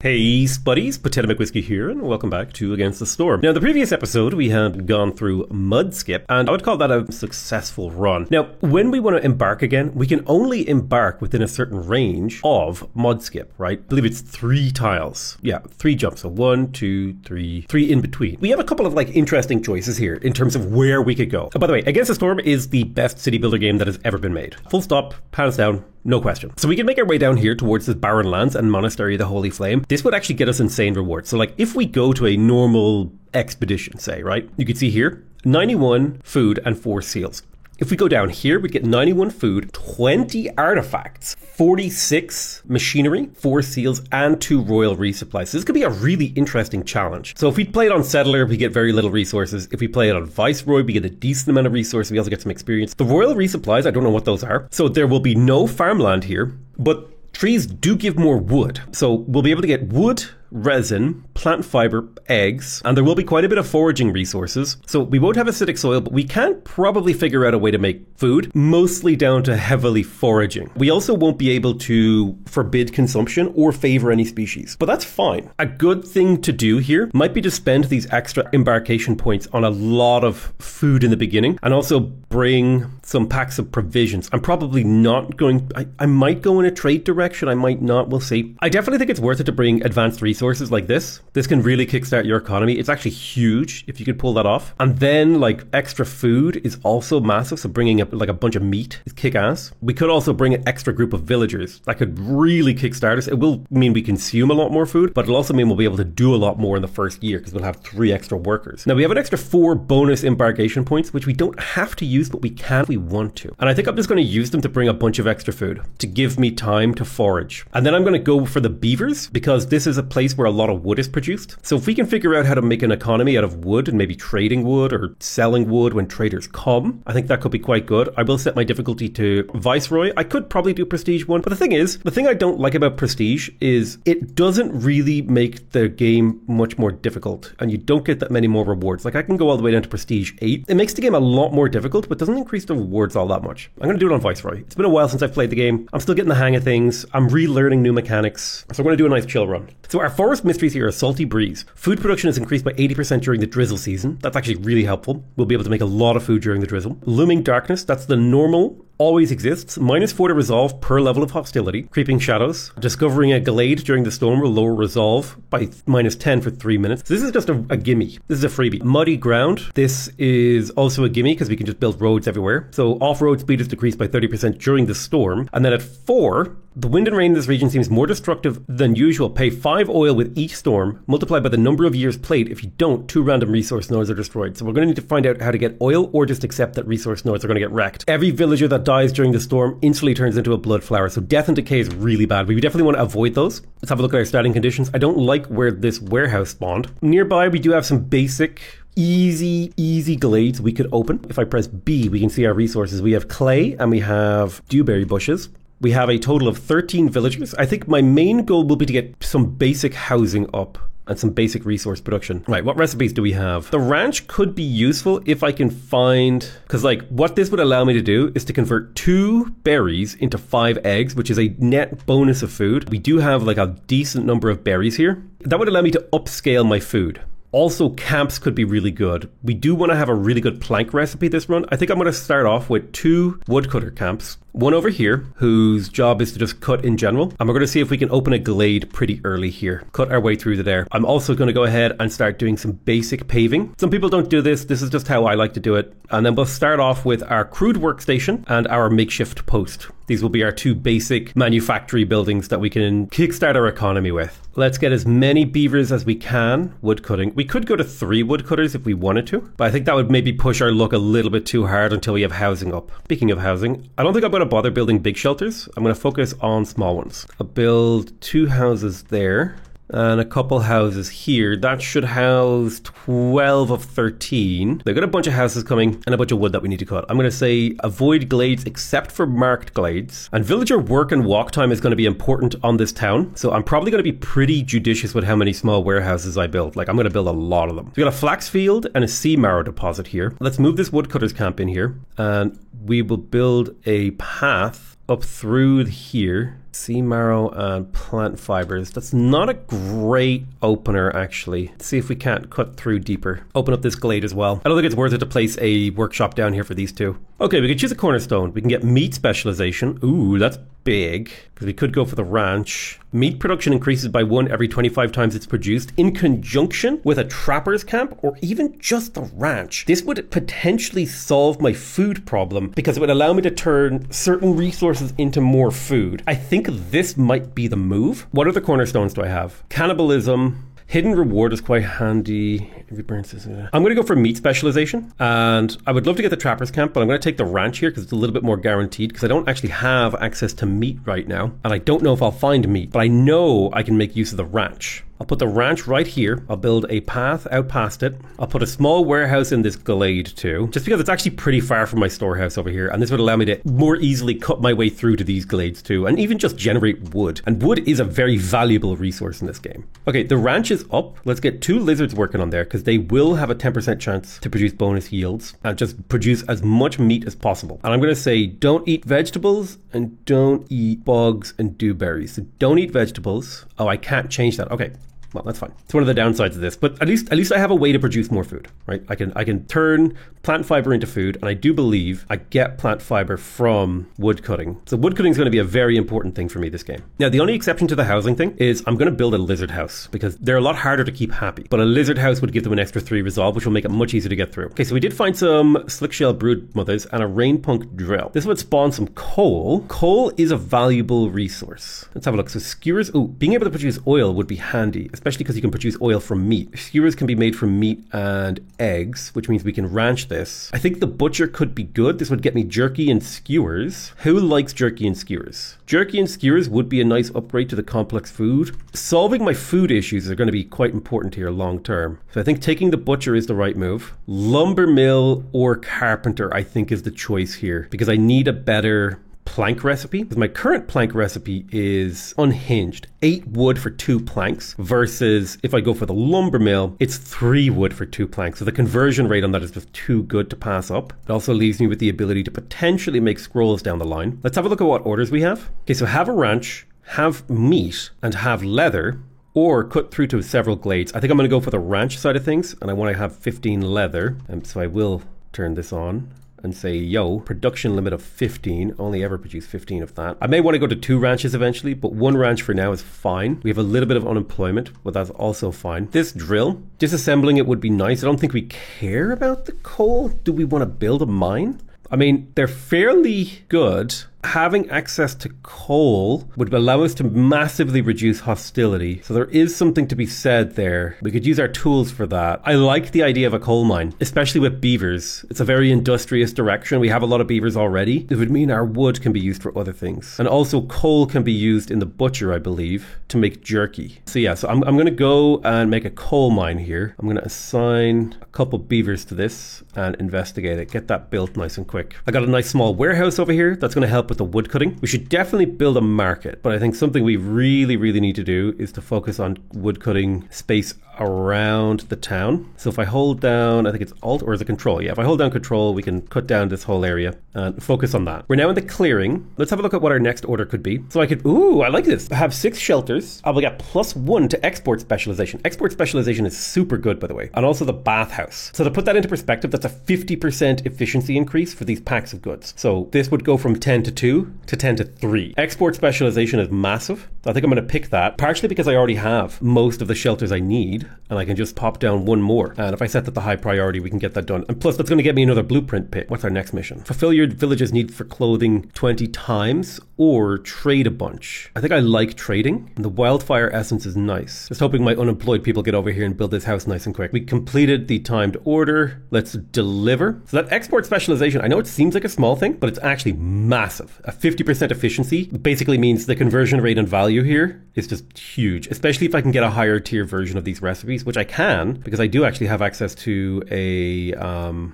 Hey Spuddies, Potato McWhiskey here, and welcome back to Against the Storm. Now, in the previous episode, we had gone through Mudskip, and I would call that a successful run. Now, when we want to embark again, we can only embark within a certain range of Mudskip, right? I believe it's 3 tiles. Yeah, 3 jumps. So 1, 2, 3 in between. We have a couple of interesting choices here in terms of where we could go. Oh, by the way, Against the Storm is the best city builder game that has ever been made. Full stop, hands down. No question. So we can make our way down here towards the Barren Lands and Monastery of the Holy Flame. This would actually get us insane rewards. So if we go to a normal expedition, say, right? You can see here, 91 food and 4 seals. If we go down here, we get 91 food, 20 artifacts, 46 machinery, 4 seals, and 2 royal resupplies. So this could be a really interesting challenge. So if we play it on Settler, we get very little resources. If we play it on Viceroy, we get a decent amount of resources. We also get some experience. The royal resupplies, I don't know what those are. So there will be no farmland here, but trees do give more wood. So we'll be able to get wood, resin, plant fiber, eggs, and there will be quite a bit of foraging resources. So we won't have acidic soil, but we can probably figure out a way to make food, mostly down to heavily foraging. We also won't be able to forbid consumption or favor any species, but that's fine. A good thing to do here might be to spend these extra embarkation points on a lot of food in the beginning and also bring some packs of provisions. I'm probably not going, I might go in a trade direction, I might not, we'll see. I definitely think it's worth it to bring advanced resources like this. This can really kickstart your economy. It's actually huge if you could pull that off. And then extra food is also massive. So bringing up a bunch of meat is kick-ass. We could also bring an extra group of villagers. That could really kickstart us. It will mean we consume a lot more food, but it'll also mean we'll be able to do a lot more in the first year because we'll have 3 extra workers. Now we have an extra 4 bonus embarkation points, which we don't have to use, but we can if we want to. And I think I'm just going to use them to bring a bunch of extra food to give me time to forage. And then I'm going to go for the beavers because this is a place where a lot of wood is produced. So if we can figure out how to make an economy out of wood and maybe trading wood or selling wood when traders come, I think that could be quite good. I will set my difficulty to Viceroy. I could probably do Prestige 1, but the thing I don't like about Prestige is it doesn't really make the game much more difficult and you don't get that many more rewards. I can go all the way down to Prestige 8. It makes the game a lot more difficult, but doesn't increase the rewards all that much. I'm going to do it on Viceroy. It's been a while since I've played the game. I'm still getting the hang of things. I'm relearning new mechanics. So I'm going to do a nice chill run. So our forest mysteries here are Salty Breeze. Food production is increased by 80% during the drizzle season. That's actually really helpful. We'll be able to make a lot of food during the drizzle. Looming Darkness, that's the normal, always exists. -4 to resolve per level of hostility. Creeping Shadows. Discovering a glade during the storm will lower resolve by -10 for 3 minutes. So this is just a gimme. This is a freebie. Muddy Ground. This is also a gimme because we can just build roads everywhere. So off-road speed is decreased by 30% during the storm. And then at 4, the wind and rain in this region seems more destructive than usual. Pay 5 oil with each storm, multiplied by the number of years played. If you don't, 2 random resource nodes are destroyed. So we're going to need to find out how to get oil or just accept that resource nodes are going to get wrecked. Every villager that dies during the storm instantly turns into a blood flower. So death and decay is really bad. We definitely want to avoid those. Let's have a look at our starting conditions. I don't like where this warehouse spawned. Nearby, we do have some basic easy glades we could open. If I press B, we can see our resources. We have clay and we have dewberry bushes. We have a total of 13 villagers. I think my main goal will be to get some basic housing up and some basic resource production. Right, what recipes do we have? The ranch could be useful if I can find, because what this would allow me to do is to convert 2 berries into 5 eggs, which is a net bonus of food. We do have a decent number of berries here. That would allow me to upscale my food. Also, camps could be really good. We do want to have a really good plank recipe this run. I think I'm going to start off with 2 woodcutter camps. One over here, whose job is to just cut in general. And we're going to see if we can open a glade pretty early here. Cut our way through to there. I'm also going to go ahead and start doing some basic paving. Some people don't do this. This is just how I like to do it. And then we'll start off with our crude workstation and our makeshift post. These will be our 2 basic manufactory buildings that we can kickstart our economy with. Let's get as many beavers as we can. Woodcutting. We could go to 3 woodcutters if we wanted to, but I think that would maybe push our luck a little bit too hard until we have housing up. Speaking of housing, I don't think I'm going to bother building big shelters. I'm going to focus on small ones. I'll build 2 houses there. and a couple houses here. That should house 12 of 13. They've got a bunch of houses coming and a bunch of wood that we need to cut. I'm going to say avoid glades except for marked glades. And villager work and walk time is going to be important on this town. So I'm probably going to be pretty judicious with how many small warehouses I build. Like, I'm going to build a lot of them. So we got a flax field and a sea marrow deposit here. Let's move this woodcutter's camp in here, and we will build a path up through here Sea marrow and plant fibers. That's not a great opener, actually. Let's see if we can't cut through deeper. Open up this glade as well. I don't think it's worth it to place a workshop down here for these two. Okay, we can choose a cornerstone. We can get meat specialization. Ooh, that's big, because we could go for the ranch. Meat production increases by 1 every 25 times it's produced in conjunction with a trapper's camp or even just the ranch. This would potentially solve my food problem because it would allow me to turn certain resources into more food. I think this might be the move. What other cornerstones do I have? Cannibalism. Hidden reward is quite handy. I'm going to go for meat specialization, and I would love to get the trapper's camp, but I'm going to take the ranch here because it's a little bit more guaranteed, because I don't actually have access to meat right now, and I don't know if I'll find meat, but I know I can make use of the ranch. I'll put the ranch right here. I'll build a path out past it. I'll put a small warehouse in this glade too, just because it's actually pretty far from my storehouse over here, and this would allow me to more easily cut my way through to these glades too, and even just generate wood. And wood is a very valuable resource in this game. Okay, the ranch is up. Let's get 2 lizards working on there, because they will have a 10% chance to produce bonus yields and just produce as much meat as possible. And I'm going to say don't eat vegetables and don't eat bugs and dewberries. So don't eat vegetables. Oh, I can't change that. Okay. Well, that's fine. It's one of the downsides of this, but at least I have a way to produce more food, right? I can turn plant fiber into food, and I do believe I get plant fiber from wood cutting. So wood cutting is going to be a very important thing for me this game. Now, the only exception to the housing thing is I'm going to build a lizard house, because they're a lot harder to keep happy, but a lizard house would give them an extra 3 resolve, which will make it much easier to get through. Okay, so we did find some slickshell brood mothers and a rain punk drill. This would spawn some coal. Coal is a valuable resource. Let's have a look. So skewers, being able to produce oil would be handy, especially because you can produce oil from meat. Skewers can be made from meat and eggs, which means we can ranch this. I think the butcher could be good. This would get me jerky and skewers. Who likes jerky and skewers? Jerky and skewers would be a nice upgrade to the complex food. Solving my food issues are going to be quite important here long term. So I think taking the butcher is the right move. Lumber mill or carpenter, I think, is the choice here, because I need a better plank recipe, because my current plank recipe is unhinged. 8 wood for 2 planks, versus if I go for the lumber mill, it's 3 wood for 2 planks. So the conversion rate on that is just too good to pass up. It also leaves me with the ability to potentially make scrolls down the line. Let's have a look at what orders we have. Okay, so have a ranch, have meat, and have leather, or cut through to several glades. I think I'm going to go for the ranch side of things, and I want to have 15 leather, and so I will turn this on and say, yo, production limit of 15, only ever produce 15 of that. I may want to go to 2 ranches eventually, but 1 ranch for now is fine. We have a little bit of unemployment, but that's also fine. This drill, disassembling it would be nice. I don't think we care about the coal. Do we want to build a mine? I mean, they're fairly good. Having access to coal would allow us to massively reduce hostility. So there is something to be said there. We could use our tools for that. I like the idea of a coal mine, especially with beavers. It's a very industrious direction. We have a lot of beavers already. It would mean our wood can be used for other things. And also coal can be used in the butcher, I believe, to make jerky. So yeah, so I'm going to go and make a coal mine here. I'm going to assign a couple beavers to this and investigate it. Get that built nice and quick. I got a nice small warehouse over here. That's going to help with the wood cutting. We should definitely build a market, but I think something we really need to do is to focus on wood cutting space around the town. So if I hold down, I think it's Alt, or is it Control? Yeah, if I hold down Control, we can cut down this whole area and focus on that. We're now in the clearing. Let's have a look at what our next order could be. So I could, I like this. I have 6 shelters. I will get +1 to export specialization. Export specialization is super good, by the way. And also the bathhouse. So to put that into perspective, that's a 50% efficiency increase for these packs of goods. So this would go from 10 to 2 to 10 to 3. Export specialization is massive. So I think I'm going to pick that, partially because I already have most of the shelters I need, and I can just pop down 1 more. And if I set that to high priority, we can get that done. And plus, that's going to get me another blueprint pit. What's our next mission? Fulfill your village's need for clothing 20 times, or trade a bunch. I think I like trading, and the wildfire essence is nice. Just hoping my unemployed people get over here and build this house nice and quick. We completed the timed order. Let's deliver. So that export specialization, I know it seems like a small thing, but it's actually massive. A 50% efficiency basically means the conversion rate and value here is just huge, especially if I can get a higher tier version of these recipes, which I can, because I do actually have access to a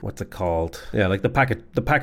what's it called? Yeah, like the pack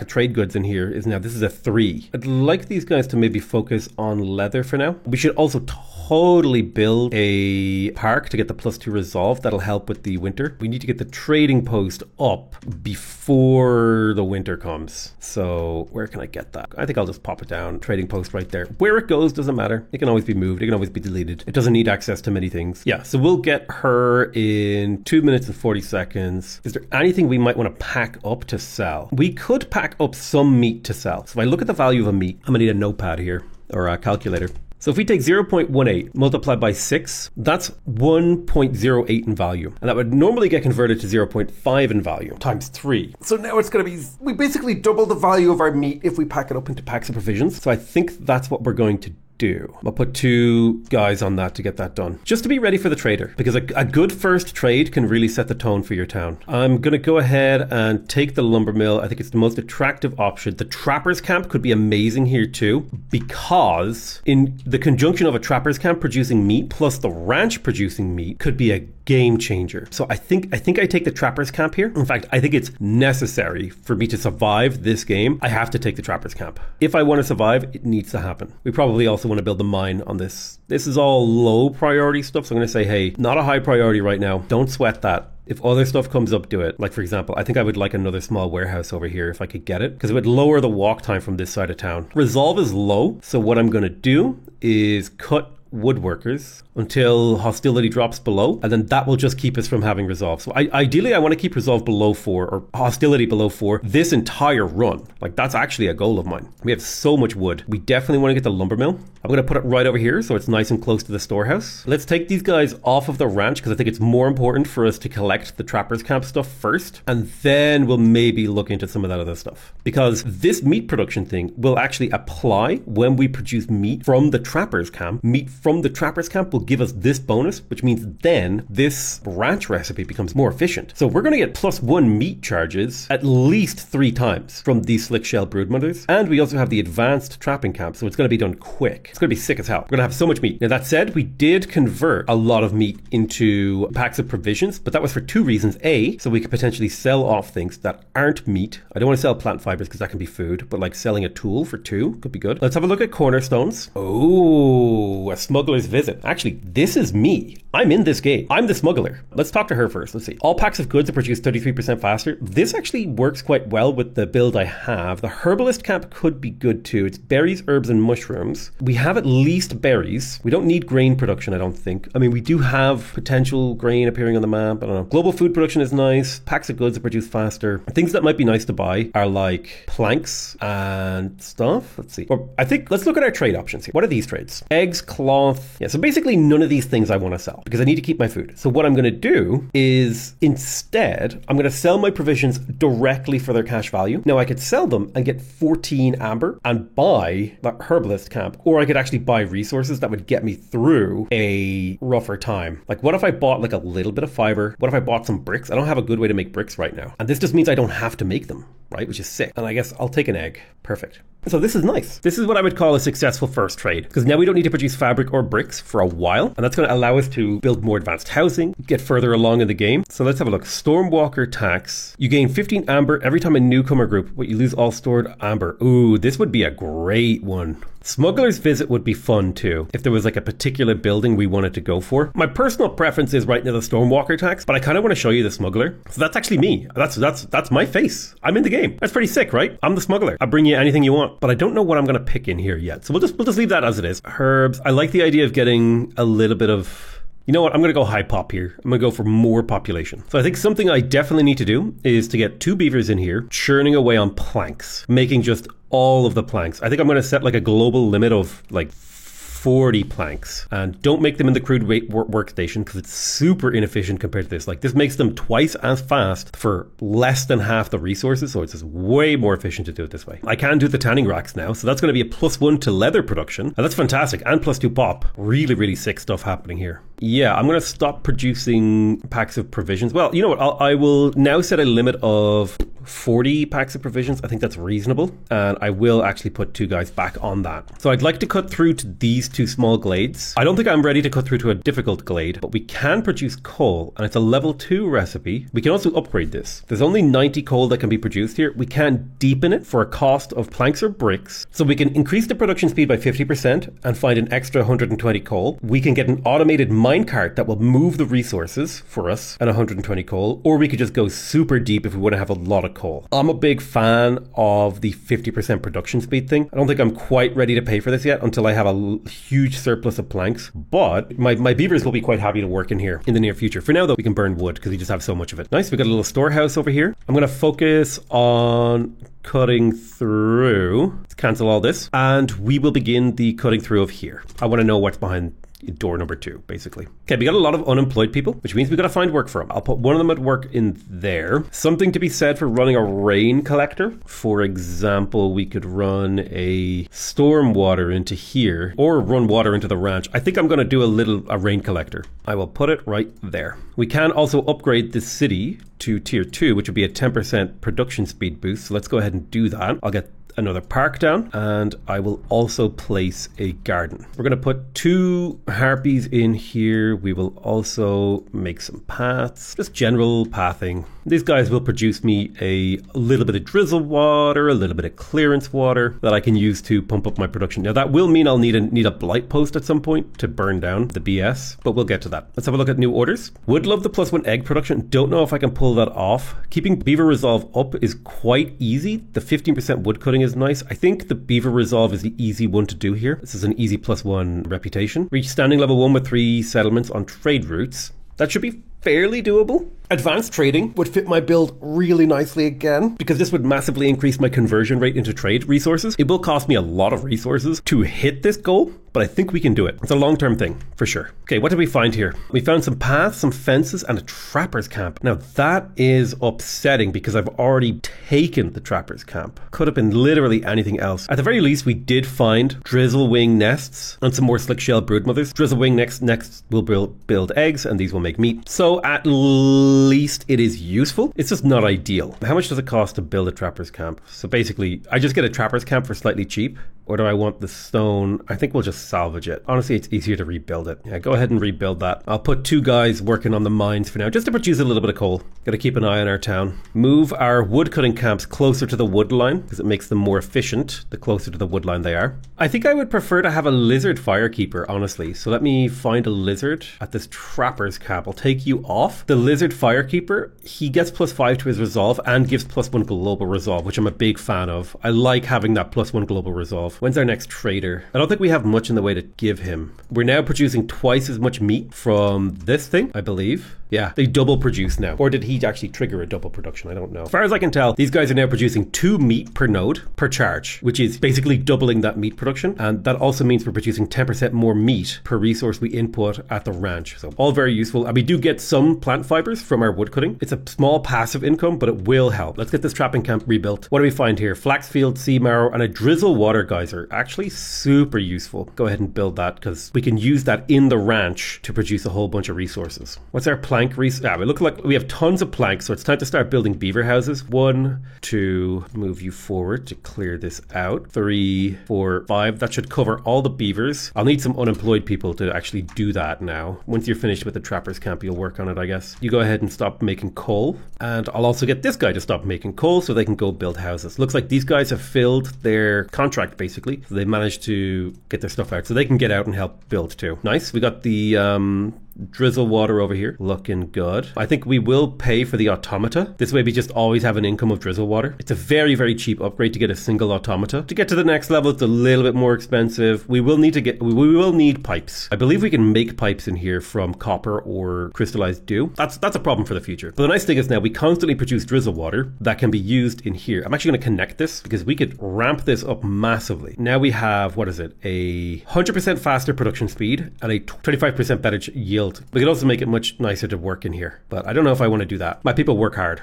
of trade goods in here is now, this is a 3. I'd like these guys to maybe focus on leather for now. We should also totally build a park to get the +2 resolve. That'll help with the winter. We need to get the trading post up before the winter comes. So where can I get that? I think I'll just pop it down. Trading post right there. Where it goes doesn't matter. It can always be moved. It can always be deleted. It doesn't need access to many things. Yeah, so we'll get her in 2 minutes and 40 seconds. Is there anything we might want to pack up to sell? We could pack up some meat to sell. So if I look at the value of a meat, I'm gonna need a notepad here or a calculator. So if we take 0.18 multiplied by 6, that's 1.08 in value. And that would normally get converted to 0.5 in value times 3. So now it's going to be, we basically double the value of our meat if we pack it up into packs of provisions. So I think that's what we're going to do. I'll put 2 guys on that to get that done. Just to be ready for the trader, because a good first trade can really set the tone for your town. I'm going to go ahead and take the lumber mill. I think it's the most attractive option. The trapper's camp could be amazing here too, because in the conjunction of a trapper's camp producing meat plus the ranch producing meat could be a game changer. So I think I take the trapper's camp here. In fact, I think it's necessary for me to survive this game. I have to take the trapper's camp. If I want to survive, it needs to happen. We probably also want to build the mine on this. This is all low priority stuff. So I'm going to say, hey, not a high priority right now. Don't sweat that. If other stuff comes up, do it. Like, for example, I think I would like another small warehouse over here if I could get it, because it would lower the walk time from this side of town. Resolve is low. So what I'm going to do is cut woodworkers until hostility drops below, and then that will just keep us from having resolve. So ideally I want to keep resolve below 4 or hostility below 4 this entire run. Like, that's actually a goal of mine. We have so much wood. We definitely want to get the lumber mill. I'm going to put it right over here so it's nice and close to the storehouse. Let's take these guys off of the ranch because I think it's more important for us to collect the trapper's camp stuff first, and then we'll maybe look into some of that other stuff, because this meat production thing will actually apply when we produce meat from the trapper's camp. Meat from the trapper's camp will give us this bonus, which means then this ranch recipe becomes more efficient. So we're going to get +1 meat charges at least 3 times from these slick shell broodmothers. And we also have the advanced trapping camp, so it's going to be done quick. It's going to be sick as hell. We're going to have so much meat. Now that said, we did convert a lot of meat into packs of provisions, but that was for 2 reasons. A, so we could potentially sell off things that aren't meat. I don't want to sell plant fibers because that can be food, but like selling a tool for 2 could be good. Let's have a look at cornerstones. Oh, a smuggler's visit. Actually, this is me. I'm in this game. I'm the smuggler. Let's talk to her first. Let's see. All packs of goods are produced 33% faster. This actually works quite well with the build I have. The herbalist camp could be good too. It's berries, herbs, and mushrooms. We have at least berries. We don't need grain production, I don't think. I mean, we do have potential grain appearing on the map. I don't know. Global food production is nice. Packs of goods are produced faster. Things that might be nice to buy are like planks and stuff. Let's see. Or I think let's look at our trade options here. What are these trades? Eggs, cloth. Yeah, so basically none of these things I want to sell because I need to keep my food. So what I'm going to do is instead, I'm going to sell my provisions directly for their cash value. Now I could sell them and get 14 amber and buy the herbalist camp, or I could actually buy resources that would get me through a rougher time. Like, what if I bought like a little bit of fiber? What if I bought some bricks? I don't have a good way to make bricks right now. And this just means I don't have to make them, right? Which is sick. And I guess I'll take an egg. Perfect. So this is nice. This is what I would call a successful first trade, because now we don't need to produce fabric or bricks for a while, and that's going to allow us to build more advanced housing, get further along in the game. So let's have a look. Stormwalker tax. You gain 15 amber every time a newcomer group, but you lose all stored amber. Ooh, this would be a great one. Smuggler's visit would be fun too, if there was like a particular building we wanted to go for. My personal preference is right now the Stormwalker tax, but I kind of want to show you the smuggler. So that's actually me. That's my face. I'm in the game. That's pretty sick, right? I'm the smuggler. I'll bring you anything you want, but I don't know what I'm going to pick in here yet. So we'll just leave that as it is. Herbs. I like the idea of getting a little bit of... You know what? I'm going to go high pop here. I'm going to go for more population. So I think something I definitely need to do is to get 2 beavers in here, churning away on planks, making just all of the planks. I think I'm going to set like a global limit of like 40 planks, and don't make them in the crude workstation because it's super inefficient compared to this. Like, this makes them twice as fast for less than half the resources, so it's just way more efficient to do it this way. I can do the tanning racks now, so that's going to be a +1 to leather production, and that's fantastic, and +2 pop. Really, really sick stuff happening here. Yeah, I'm going to stop producing packs of provisions. Well, you know what? I will now set a limit of 40 packs of provisions. I think that's reasonable, and I will actually put 2 guys back on that. So I'd like to cut through to these two small glades. I don't think I'm ready to cut through to a difficult glade, but we can produce coal, and it's a level 2 recipe. We can also upgrade this. There's only 90 coal that can be produced here. We can deepen it for a cost of planks or bricks, so we can increase the production speed by 50% and find an extra 120 coal. We can get an automated minecart that will move the resources for us and 120 coal, or we could just go super deep if we want to have a lot of coal. I'm a big fan of the 50% production speed thing. I don't think I'm quite ready to pay for this yet until I have a huge surplus of planks, but my beavers will be quite happy to work in here in the near future. For now though, we can burn wood because we just have so much of it. Nice, we got a little storehouse over here. I'm going to focus on cutting through. Let's cancel all this and we will begin the cutting through of here. I want to know what's behind door number 2, basically. Okay, we got a lot of unemployed people, which means we got to find work for them. I'll put one of them at work in there. Something to be said for running a rain collector. For example, we could run a storm water into here or run water into the ranch. I think I'm going to do a rain collector. I will put it right there. We can also upgrade the city to tier 2, which would be a 10% production speed boost. So let's go ahead and do that. I'll get another park down and I will also place a garden. We're going to put 2 harpies in here. We will also make some paths, just general pathing. These guys will produce me a little bit of drizzle water, a little bit of clearance water that I can use to pump up my production. Now that will mean I'll need a blight post at some point to burn down the BS, but we'll get to that. Let's have a look at new orders. Would love the +1 egg production. Don't know if I can pull that off. Keeping beaver resolve up is quite easy. The 15% wood cutting is nice. I think the beaver resolve is the easy one to do here. This is an easy +1 reputation. Reach standing level 1 with 3 settlements on trade routes. That should be fairly doable. Advanced trading would fit my build really nicely again, because this would massively increase my conversion rate into trade resources. It will cost me a lot of resources to hit this goal, but I think we can do it. It's a long-term thing, for sure. Okay, what did we find here? We found some paths, some fences, and a trapper's camp. Now that is upsetting because I've already taken the trapper's camp. Could have been literally anything else. At the very least, we did find drizzlewing nests and some more slick-shell broodmothers. Drizzlewing nests will build eggs, and these will make meat. So at least it is useful. It's just not ideal. How much does it cost to build a trapper's camp? So basically, I just get a trapper's camp for slightly cheap. Or do I want the stone? I think we'll just salvage it. Honestly, it's easier to rebuild it. Yeah, go ahead and rebuild that. I'll put 2 guys working on the mines for now, just to produce a little bit of coal. Gotta keep an eye on our town. Move our wood cutting camps closer to the wood line, because it makes them more efficient the closer to the wood line they are. I think I would prefer to have a lizard firekeeper, honestly. So let me find a lizard at this trapper's camp. I'll take you off. The lizard firekeeper, he gets +5 to his resolve and gives +1 global resolve, which I'm a big fan of. I like having that +1 global resolve. When's our next trader? I don't think we have much in the way to give him. We're now producing twice as much meat from this thing, I believe. Yeah, they double produce now. Or did he actually trigger a double production? I don't know. As far as I can tell, these guys are now producing 2 meat per node per charge, which is basically doubling that meat production. And that also means we're producing 10% more meat per resource we input at the ranch. So all very useful. And we do get some plant fibers from our wood cutting. It's a small passive income, but it will help. Let's get this trapping camp rebuilt. What do we find here? Flaxfield, sea marrow, and a drizzle water geyser. Actually super useful. Go ahead and build that because we can use that in the ranch to produce a whole bunch of resources. What's our plank we look like we have tons of planks, so it's time to start building beaver houses. 1, 2, move you forward to clear this out. 3, 4, 5. That should cover all the beavers. I'll need some unemployed people to actually do that now. Once you're finished with the trapper's camp, you'll work on it, I guess. You go ahead and stop making coal, and I'll also get this guy to stop making coal so they can go build houses. Looks like these guys have filled their contract, basically. So they managed to get their stuff out, so they can get out and help build too. Nice. We got the drizzle water over here, looking good. I think we will pay for the automata. This way we just always have an income of drizzle water. It's a very, very cheap upgrade to get a single automata. To get to the next level, it's a little bit more expensive. We will need pipes. I believe we can make pipes in here from copper or crystallized dew. That's a problem for the future. But the nice thing is now we constantly produce drizzle water that can be used in here. I'm actually going to connect this because we could ramp this up massively. Now we have, what is it? A 100% faster production speed and a 25% better yield field. We could also make it much nicer to work in here, but I don't know if I want to do that. My people work hard.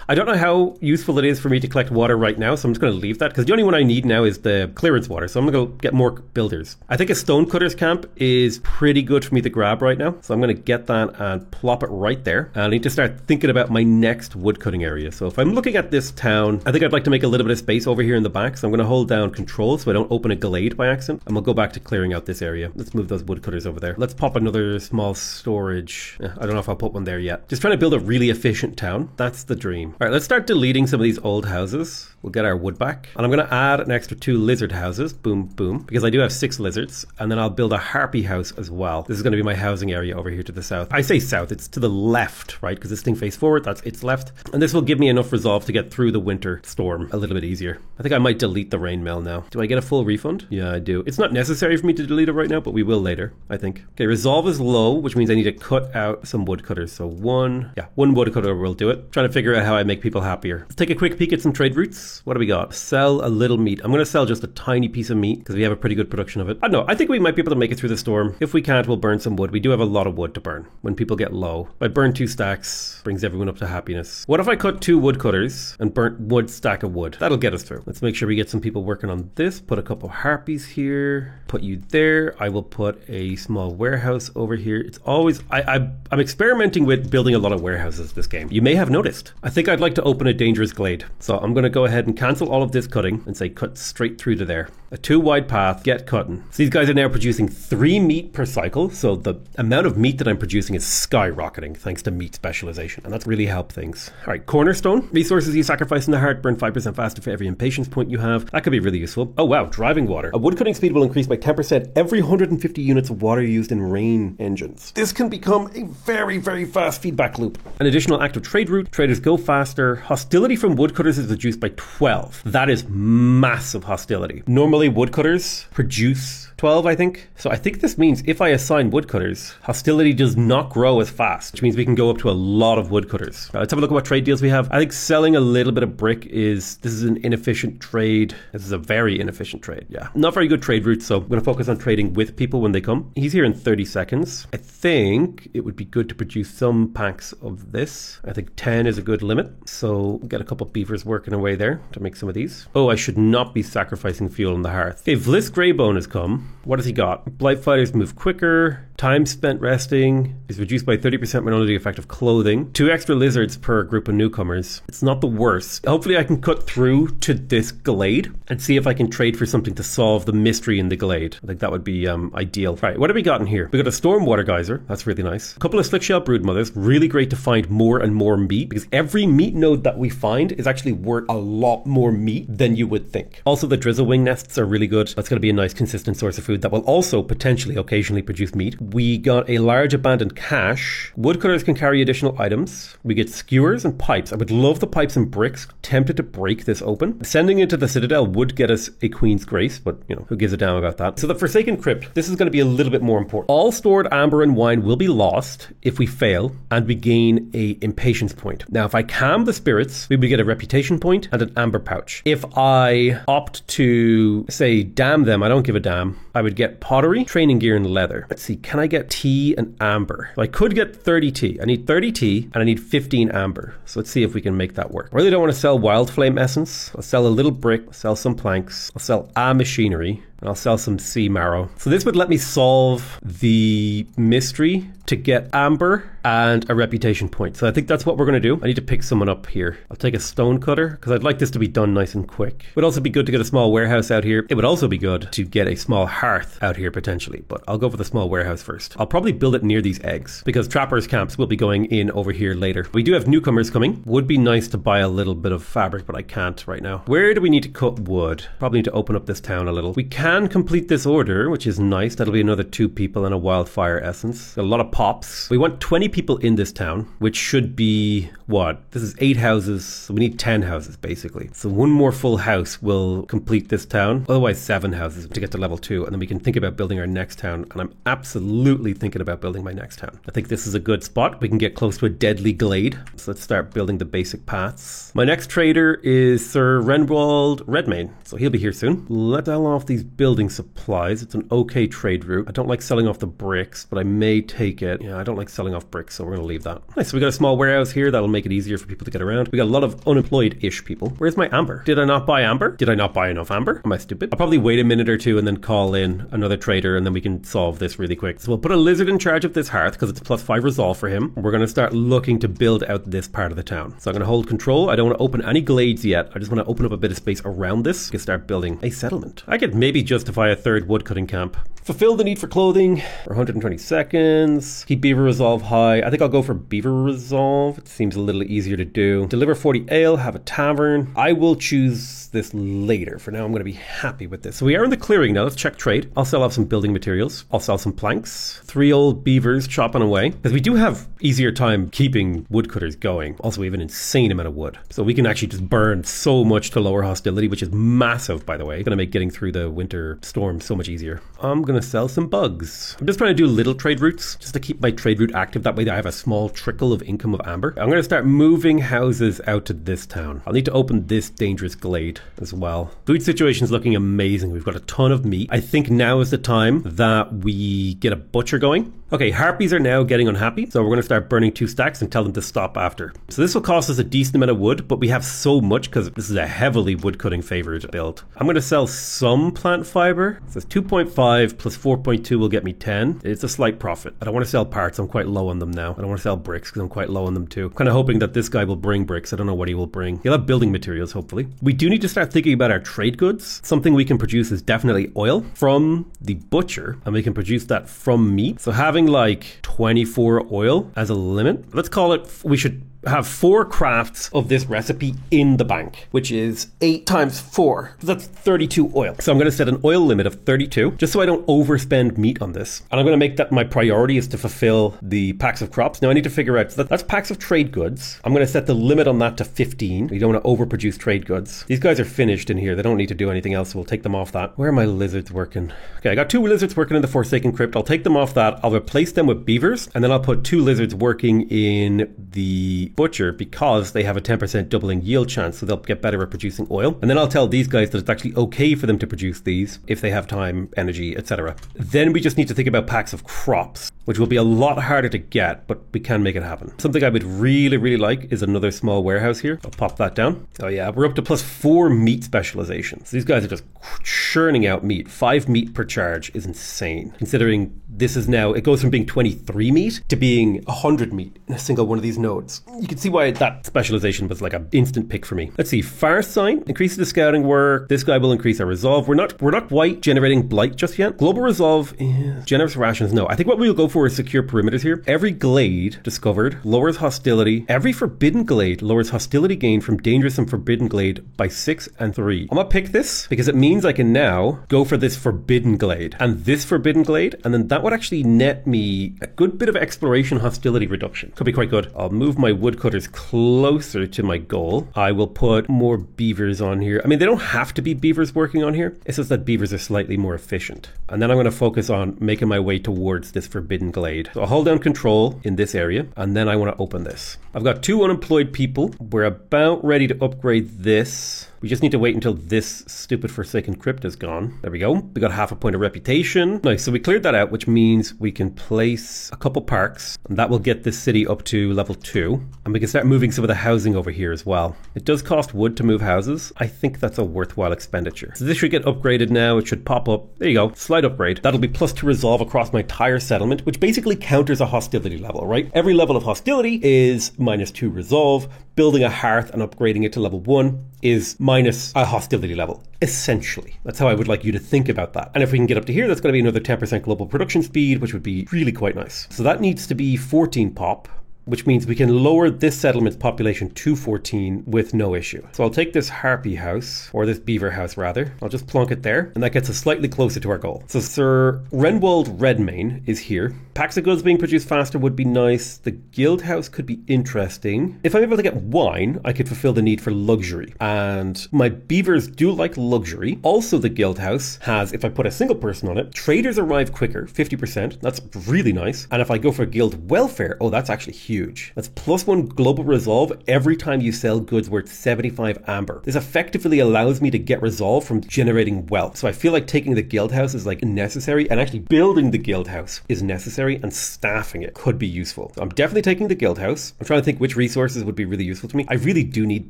I don't know how useful it is for me to collect water right now, so I'm just going to leave that because the only one I need now is the clearance water. So I'm going to go get more builders. I think a stonecutters camp is pretty good for me to grab right now. So I'm going to get that and plop it right there. And I need to start thinking about my next woodcutting area. So if I'm looking at this town, I think I'd like to make a little bit of space over here in the back. So I'm going to hold down control so I don't open a glade by accident. And we'll go back to clearing out this area. Let's move those woodcutters over there. Let's pop another small storage. I don't know if I'll put one there yet. Just trying to build a really efficient town. That's the dream. All right, let's start deleting some of these old houses. We'll get our wood back. And I'm going to add an extra 2 lizard houses. Boom, boom. Because I do have 6 lizards. And then I'll build a harpy house as well. This is going to be my housing area over here to the south. I say south, it's to the left, right? Because this thing faces forward, that's its left. And this will give me enough resolve to get through the winter storm a little bit easier. I think I might delete the rain mill now. Do I get a full refund? Yeah, I do. It's not necessary for me to delete it right now, but we will later, I think. Okay, resolve is low, which means I need to cut out some woodcutters. So one woodcutter will do it. Trying to figure out how I make people happier. Let's take a quick peek at some trade routes. What do we got? Sell a little meat. I'm going to sell just a tiny piece of meat because we have a pretty good production of it. I don't know. I think we might be able to make it through the storm. If we can't, we'll burn some wood. We do have a lot of wood to burn when people get low. I burn 2 stacks, brings everyone up to happiness. What if I cut 2 woodcutters and burnt 1 stack of wood? That'll get us through. Let's make sure we get some people working on this. Put a couple harpies here. Put you there. I will put a small warehouse over here. It's always... I'm experimenting with building a lot of warehouses this game. You may have noticed. I think I'd like to open a dangerous glade. So I'm going to go ahead and cancel all of this cutting and say cut straight through to there. A 2-wide path, get cutting. So these guys are now producing 3 meat per cycle. So the amount of meat that I'm producing is skyrocketing thanks to meat specialization. And that's really helped things. All right, cornerstone. Resources you sacrifice in the heart burn 5% faster for every impatience point you have. That could be really useful. Oh wow, driving water. A wood cutting speed will increase by 10% every 150 units of water used in rain engines. This can become a very, very fast feedback loop. An additional active trade route. Traders go faster. Hostility from woodcutters is reduced by 12. That is massive hostility. Normally woodcutters produce 12, I think. So I think this means if I assign woodcutters, hostility does not grow as fast, which means we can go up to a lot of woodcutters. Let's have a look at what trade deals we have. I think selling a little bit of brick this is an inefficient trade. This is a very inefficient trade. Yeah. Not very good trade routes. So I'm going to focus on trading with people when they come. He's here in 30 seconds. I think it would be good to produce some packs of this. I think 10 is a good limit. So we'll get a couple of beavers working away there to make some of these. Oh, I should not be sacrificing fuel on the hearth. Okay, Vliss Greybone has come. What has he got? Blight fighters move quicker. Time spent resting is reduced by 30% minority effective clothing. 2 extra lizards per group of newcomers. It's not the worst. Hopefully I can cut through to this glade and see if I can trade for something to solve the mystery in the glade. I think that would be ideal. Right, what have we got in here? We got a stormwater geyser. That's really nice. A couple of slickshell broodmothers. Really great to find more and more meat because every meat node that we find is actually worth a lot more meat than you would think. Also, the drizzle wing nests are really good. That's going to be a nice consistent source of food that will also potentially occasionally produce meat. We got a large abandoned cache. Woodcutters can carry additional items. We get skewers and pipes. I would love the pipes and bricks. Tempted to break this open. Sending it to the Citadel would get us a Queen's Grace, but you know, who gives a damn about that? So the Forsaken Crypt, this is going to be a little bit more important. All stored amber and wine will be lost if we fail and we gain a impatience point. Now, if I calm the spirits, we would get a reputation point and an amber pouch. If I opt to say damn them, I don't give a damn, I would get pottery, training gear, and leather. Let's see, can I get tea and amber? So I could get 30 tea. I need 30 tea and I need 15 amber. So let's see if we can make that work. I really don't want to sell wild flame essence. I'll sell a little brick, I'll sell some planks, I'll sell machinery, and I'll sell some sea marrow. So this would let me solve the mystery to get amber and a reputation point. So I think that's what we're going to do. I need to pick someone up here. I'll take a stone cutter because I'd like this to be done nice and quick. It would also be good to get a small warehouse out here. It would also be good to get a small hearth out here potentially, but I'll go for the small warehouse first. I'll probably build it near these eggs because trappers camps will be going in over here later. We do have newcomers coming. Would be nice to buy a little bit of fabric, but I can't right now. Where do we need to cut wood? Probably need to open up this town a little. We can complete this order, which is nice. That'll be another 2 people and a wildfire essence. Got a lot of pops. We want 20 people in this town, which should be what? This is 8 houses. So we need 10 houses basically. So 1 more full house will complete this town. Otherwise 7 houses to get to level 2. And then we can think about building our next town. And I'm absolutely thinking about building my next town. I think this is a good spot. We can get close to a deadly glade. So let's start building the basic paths. My next trader is Sir Renwald Redmane. So he'll be here soon. Let's sell off these building supplies. It's an okay trade route. I don't like selling off the bricks, but I may take it. Yeah, I don't like selling off bricks, so we're going to leave that. Nice, so we got a small warehouse here. That'll make it easier for people to get around. We got a lot of unemployed-ish people. Where's my amber? Did I not buy amber? Did I not buy enough amber? Am I stupid? I'll probably wait a minute or two and then call in another trader, and then we can solve this really quick. So we'll put a lizard in charge of this hearth because it's +5 resolve for him. We're going to start looking to build out this part of the town. So I'm going to hold control. I don't want to open any glades yet. I just want to open up a bit of space around this and start building a settlement. I could maybe justify a third woodcutting camp. Fulfill the need for clothing for 120 seconds. Keep beaver resolve high. I think I'll go for beaver resolve. It seems a little easier to do. Deliver 40 ale, have a tavern. I will choose this later. For now, I'm going to be happy with this. So we are in the clearing now. Let's check trade. I'll sell off some building materials. I'll sell some planks. 3 old beavers chopping away. Because we do have easier time keeping woodcutters going. Also, we have an insane amount of wood. So we can actually just burn so much to lower hostility, which is massive, by the way. Going to make getting through the winter storm so much easier. I'm going to sell some bugs. I'm just trying to do little trade routes just to keep my trade route active. That way I have a small trickle of income of amber. I'm going to start moving houses out to this town. I'll need to open this dangerous glade as well. Food situation is looking amazing. We've got a ton of meat. I think now is the time that we get a butcher going. Okay, harpies are now getting unhappy, so we're going to start burning 2 stacks and tell them to stop after. So this will cost us a decent amount of wood, but we have so much because this is a heavily woodcutting favored build. I'm going to sell some plant fiber. It says 2.5 plus 4.2 will get me 10. It's a slight profit. I don't want to sell parts. I'm quite low on them now. I don't want to sell bricks because I'm quite low on them too. I'm kind of hoping that this guy will bring bricks. I don't know what he will bring. He'll have building materials, hopefully. We do need to start thinking about our trade goods. Something we can produce is definitely oil from the butcher, and we can produce that from meat. So having like 24 oil as a limit, let's call it, we should have 4 crafts of this recipe in the bank, which is 8 times 4. That's 32 oil. So I'm going to set an oil limit of 32 just so I don't overspend meat on this. And I'm going to make that my priority is to fulfill the packs of crops. Now I need to figure out, so that's packs of trade goods. I'm going to set the limit on that to 15. You don't want to overproduce trade goods. These guys are finished in here. They don't need to do anything else. So we'll take them off that. Where are my lizards working? Okay, I got 2 lizards working in the Forsaken Crypt. I'll take them off that. I'll replace them with beavers, and then I'll put 2 lizards working in the butcher because they have a 10% doubling yield chance, so they'll get better at producing oil. And then I'll tell these guys that it's actually okay for them to produce these if they have time, energy, etc. Then we just need to think about packs of crops, which will be a lot harder to get, but we can make it happen. Something I would really, really like is another small warehouse here. I'll pop that down. Oh yeah, we're up to +4 meat specializations. These guys are just churning out meat. 5 meat per charge is insane, considering this is now, it goes from being 23 meat to being 100 meat in a single one of these nodes. You can see why that specialization was like an instant pick for me. Let's see, Far Sign increases the scouting work. This guy will increase our resolve. We're not quite generating blight just yet. Global resolve is generous rations. No, I think what we'll go for is secure perimeters here. Every glade discovered lowers hostility. Every forbidden glade lowers hostility gain from dangerous and forbidden glade by 6 and 3. I'm gonna pick this because it means I can now go for this forbidden glade and this forbidden glade, and then that would actually net me a good bit of exploration hostility reduction. Could be quite good. I'll move my woodcutters closer to my goal. I will put more beavers on here. I mean, they don't have to be beavers working on here. It's just that beavers are slightly more efficient. And then I'm going to focus on making my way towards this forbidden glade. So I'll hold down control in this area, and then I want to open this. I've got 2 unemployed people. We're about ready to upgrade this. We just need to wait until this stupid Forsaken Crypt is gone. There we go. We got half a point of reputation. Nice. So we cleared that out, which means we can place a couple parks, and that will get this city up to level 2. And we can start moving some of the housing over here as well. It does cost wood to move houses. I think that's a worthwhile expenditure. So this should get upgraded now. It should pop up. There you go. Slight upgrade. That'll be +2 resolve across my entire settlement, which basically counters a hostility level, right? Every level of hostility is -2 resolve. Building a hearth and upgrading it to level 1 is minus a hostility level, essentially. That's how I would like you to think about that. And if we can get up to here, that's going to be another 10% global production speed, which would be really quite nice. So that needs to be 14 pop, which means we can lower this settlement's population to 14 with no issue. So I'll take this harpy house, or this beaver house rather. I'll just plonk it there, and that gets us slightly closer to our goal. So Sir Renwald Redmane is here. Packs of goods being produced faster would be nice. The guild house could be interesting. If I'm able to get wine, I could fulfill the need for luxury. And my beavers do like luxury. Also, the guild house has, if I put a single person on it, traders arrive quicker, 50%. That's really nice. And if I go for guild welfare, oh, that's actually huge. That's +1 global resolve every time you sell goods worth 75 amber. This effectively allows me to get resolve from generating wealth. So I feel like taking the guild house is like necessary, and actually building the guild house is necessary, and staffing it could be useful. So I'm definitely taking the guild house. I'm trying to think which resources would be really useful to me. I really do need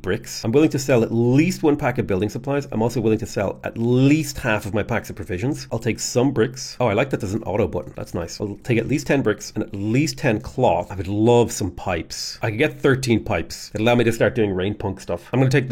bricks. I'm willing to sell at least 1 pack of building supplies. I'm also willing to sell at least half of my packs of provisions. I'll take some bricks. Oh, I like that there's an auto button. That's nice. I'll take at least 10 bricks and at least 10 cloth. I would love some pipes. I could get 13 pipes. It'll allow me to start doing rain punk stuff. I'm gonna take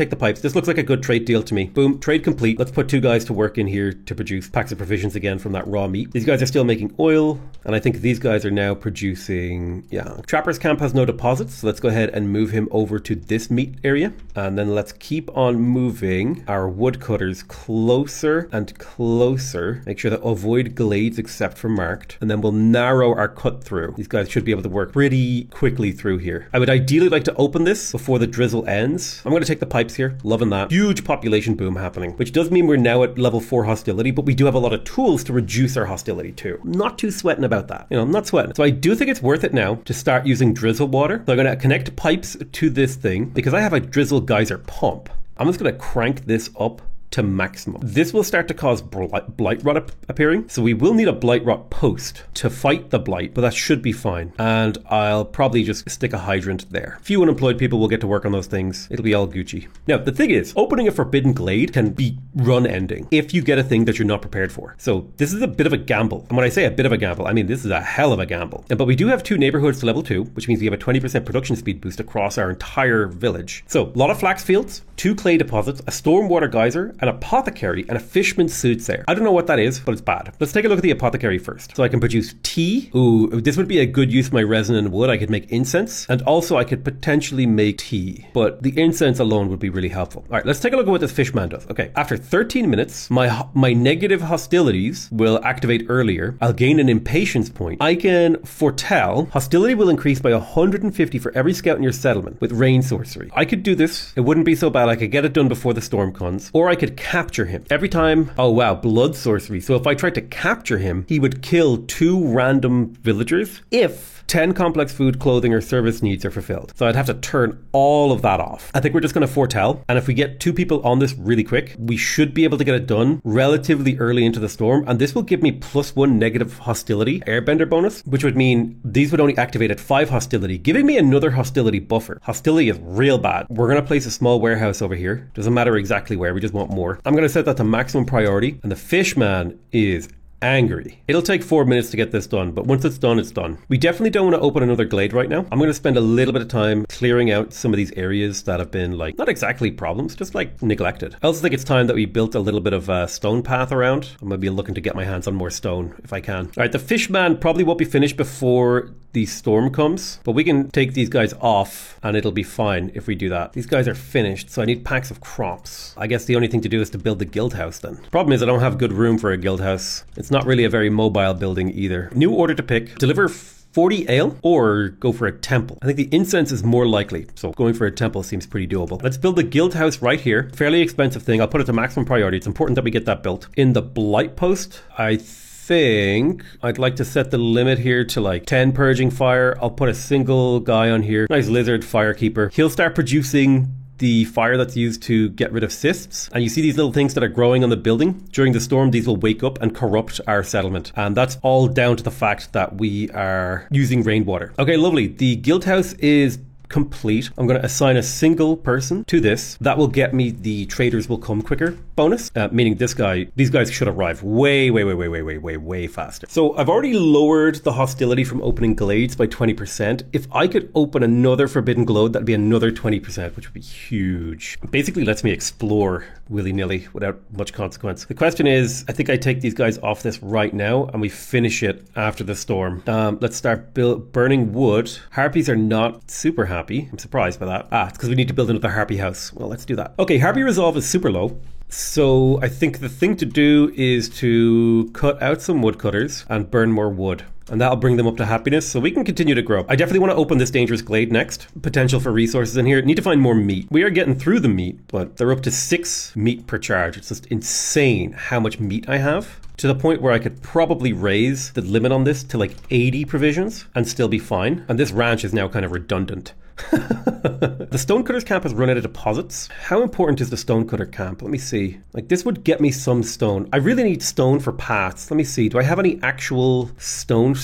the pipes. This looks like a good trade deal to me. Boom, trade complete. Let's put 2 guys to work in here to produce packs of provisions again from that raw meat. These guys are still making oil, and I think these guys are now producing, yeah. Trapper's camp has no deposits, so let's go ahead and move him over to this meat area. And then let's keep on moving our woodcutters closer and closer. Make sure that avoid glades except for marked. And then we'll narrow our cut through. These guys should be able to work pretty quickly through here. I would ideally like to open this before the drizzle ends. I'm going to take the pipes here. Loving that. Huge population boom happening, which does mean we're now at level 4 hostility, but we do have a lot of tools to reduce our hostility too. Not too sweating about that. You know, I'm not sweating. So I do think it's worth it now to start using drizzle water. So I'm going to connect pipes to this thing because I have a drizzle geyser pump. I'm just going to crank this up to maximum. This will start to cause blight rot appearing, so we will need a blight rot post to fight the blight, but that should be fine. And I'll probably just stick a hydrant there. Few unemployed people will get to work on those things. It'll be all Gucci. Now, the thing is, opening a forbidden glade can be run ending if you get a thing that you're not prepared for. So this is a bit of a gamble. And when I say a bit of a gamble, I mean this is a hell of a gamble. But we do have 2 neighborhoods to level 2, which means we have a 20% production speed boost across our entire village. So a lot of flax fields, 2 clay deposits, a stormwater geyser, an apothecary, and a fishman's soothsayer. I don't know what that is, but it's bad. Let's take a look at the apothecary first. So I can produce tea. Ooh, this would be a good use of my resin and wood. I could make incense, and also I could potentially make tea, but the incense alone would be really helpful. All right, let's take a look at what this fishman does. Okay, after 13 minutes, my negative hostilities will activate earlier. I'll gain an impatience point. I can foretell hostility will increase by 150 for every scout in your settlement with rain sorcery. I could do this. It wouldn't be so bad. I could get it done before the storm comes, or I could capture him. Every time, oh wow, blood sorcery. So if I tried to capture him, he would kill 2 random villagers if 10 complex food, clothing, or service needs are fulfilled. So I'd have to turn all of that off. I think we're just going to foretell. And if we get 2 people on this really quick, we should be able to get it done relatively early into the storm. And this will give me +1 negative hostility airbender bonus, which would mean these would only activate at 5 hostility, giving me another hostility buffer. Hostility is real bad. We're going to place a small warehouse over here. Doesn't matter exactly where, we just want more. I'm going to set that to maximum priority. And the fishman is angry. It'll take 4 minutes to get this done, but once it's done, it's done. We definitely don't want to open another glade right now. I'm going to spend a little bit of time clearing out some of these areas that have been like, not exactly problems, just like neglected. I also think it's time that we built a little bit of a stone path around. I'm going to be looking to get my hands on more stone if I can. All right, the fishman probably won't be finished before the storm comes, but we can take these guys off and it'll be fine if we do that. These guys are finished, so I need packs of crops. I guess the only thing to do is to build the guild house then. Problem is I don't have good room for a guild house. It's not really a very mobile building either. New order to pick. Deliver 40 ale or go for a temple. I think the incense is more likely, so going for a temple seems pretty doable. Let's build the guild house right here. Fairly expensive thing. I'll put it to maximum priority. It's important that we get that built. In the blight post, I think I'd like to set the limit here to like 10 purging fire. I'll put a single guy on here. Nice lizard firekeeper. He'll start producing the fire that's used to get rid of cysts. And you see these little things that are growing on the building. During the storm, these will wake up and corrupt our settlement. And that's all down to the fact that we are using rainwater. Okay, lovely. The guild house is complete. I'm going to assign a single person to this. That will get me the traders will come quicker bonus, meaning these guys should arrive way faster. So I've already lowered the hostility from opening glades by 20%. If I could open another forbidden glade, that'd be another 20%, which would be huge. It basically lets me explore willy-nilly without much consequence. The question is, I think I take these guys off this right now and we finish it after the storm. Let's start burning wood. Harpies are not super happy. I'm surprised by that. It's because we need to build another harpy house. Well, let's do that. Okay, harpy resolve is super low. So I think the thing to do is to cut out some woodcutters and burn more wood. And that'll bring them up to happiness, so we can continue to grow. I definitely want to open this dangerous glade next. Potential for resources in here. Need to find more meat. We are getting through the meat, but they're up to 6 meat per charge. It's just insane how much meat I have. To the point where I could probably raise the limit on this to like 80 provisions and still be fine. And this ranch is now kind of redundant. The stonecutters camp has run out of deposits. How important is the stonecutter camp? Let me see. Like, this would get me some stone. I really need stone for paths. Let me see. Do I have any actual stone?